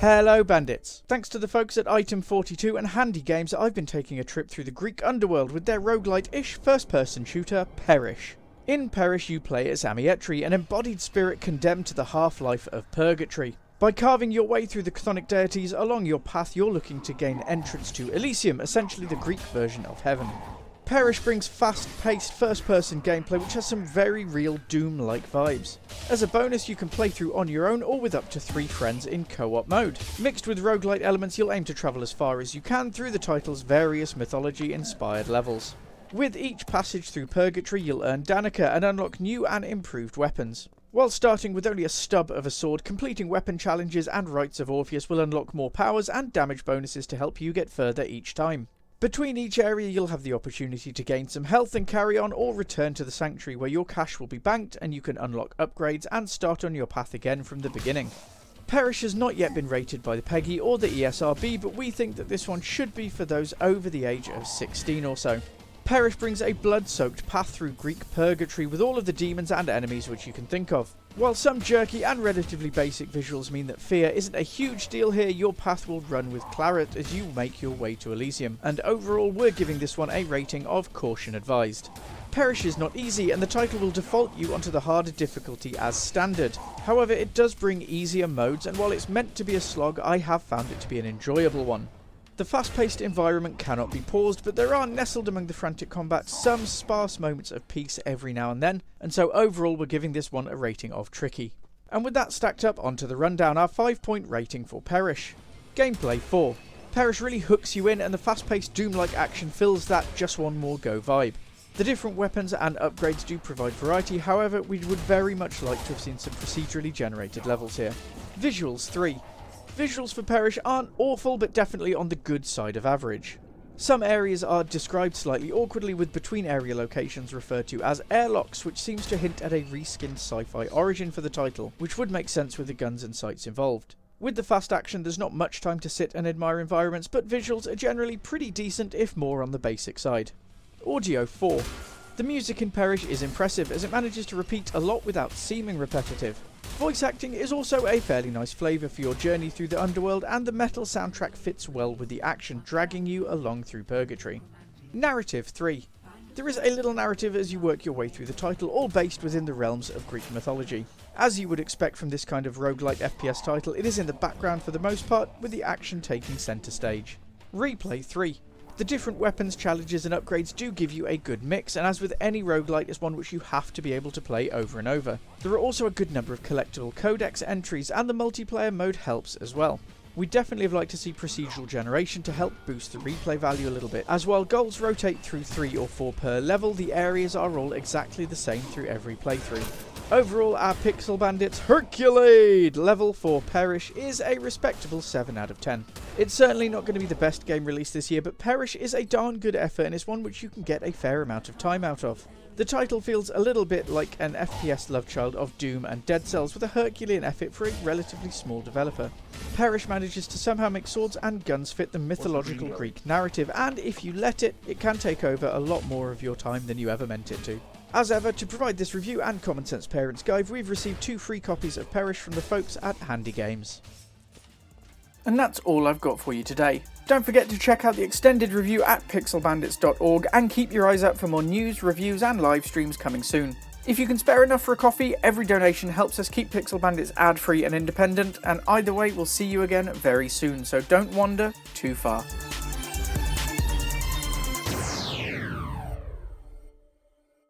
Hello bandits! Thanks to the folks at ITEM42 and HandyGames, I've been taking a trip through the Greek underworld with their roguelite-ish first-person shooter, Perish. In Perish you play as Amietri, an embodied spirit condemned to the half-life of purgatory. By carving your way through the chthonic deities along your path, you're looking to gain entrance to Elysium, essentially the Greek version of heaven. Perish brings fast-paced first-person gameplay which has some very real Doom-like vibes. As a bonus, you can play through on your own or with up to 3 friends in co-op mode. Mixed with roguelite elements, you'll aim to travel as far as you can through the title's various mythology-inspired levels. With each passage through Purgatory, you'll earn Danica and unlock new and improved weapons. While starting with only a stub of a sword, completing weapon challenges and Rites of Orpheus will unlock more powers and damage bonuses to help you get further each time. Between each area you'll have the opportunity to gain some health and carry on, or return to the Sanctuary where your cash will be banked and you can unlock upgrades and start on your path again from the beginning. Perish has not yet been rated by the PEGI or the ESRB, but we think that this one should be for those over the age of 16 or so. Perish brings a blood-soaked path through Greek purgatory with all of the demons and enemies which you can think of. While some jerky and relatively basic visuals mean that fear isn't a huge deal here, your path will run with claret as you make your way to Elysium, and overall we're giving this one a rating of caution advised. Perish is not easy, and the title will default you onto the harder difficulty as standard. However, it does bring easier modes, and while it's meant to be a slog, I have found it to be an enjoyable one. The fast-paced environment cannot be paused, but there are, nestled among the frantic combat, some sparse moments of peace every now and then, and so overall we're giving this one a rating of tricky. And with that stacked up, onto the rundown, our 5-point rating for Perish. Gameplay 4. Perish really hooks you in, and the fast-paced Doom-like action fills that just one more go vibe. The different weapons and upgrades do provide variety, however we would very much like to have seen some procedurally generated levels here. Visuals 3. Visuals for Perish aren't awful, but definitely on the good side of average. Some areas are described slightly awkwardly, with between area locations referred to as airlocks, which seems to hint at a reskinned sci-fi origin for the title, which would make sense with the guns and sights involved. With the fast action there's not much time to sit and admire environments, but visuals are generally pretty decent, if more on the basic side. Audio 4. The music in Perish is impressive, as it manages to repeat a lot without seeming repetitive. Voice acting is also a fairly nice flavour for your journey through the underworld, and the metal soundtrack fits well with the action, dragging you along through Purgatory. Narrative 3. There is a little narrative as you work your way through the title, all based within the realms of Greek mythology. As you would expect from this kind of roguelite FPS title, it is in the background for the most part, with the action taking centre stage. Replay 3. The different weapons, challenges and upgrades do give you a good mix, and as with any roguelite, it's one which you have to be able to play over and over. There are also a good number of collectible codex entries, and the multiplayer mode helps as well. We definitely have liked to see procedural generation to help boost the replay value a little bit, as while goals rotate through 3 or 4 per level, the areas are all exactly the same through every playthrough. Overall, our Pixel Bandits Herculade level for Perish is a respectable 7 out of 10. It's certainly not going to be the best game released this year, but Perish is a darn good effort and is one which you can get a fair amount of time out of. The title feels a little bit like an FPS love child of Doom and Dead Cells, with a Herculean effort for a relatively small developer. Perish manages to somehow make swords and guns fit the mythological Greek narrative, and if you let it, it can take over a lot more of your time than you ever meant it to. As ever, to provide this review and Common Sense Parents Guide, we've received 2 free copies of Perish from the folks at HandyGames. And that's all I've got for you today. Don't forget to check out the extended review at pixelbandits.org, and keep your eyes out for more news, reviews and live streams coming soon. If you can spare enough for a coffee, every donation helps us keep Pixel Bandits ad-free and independent, and either way we'll see you again very soon, so don't wander too far.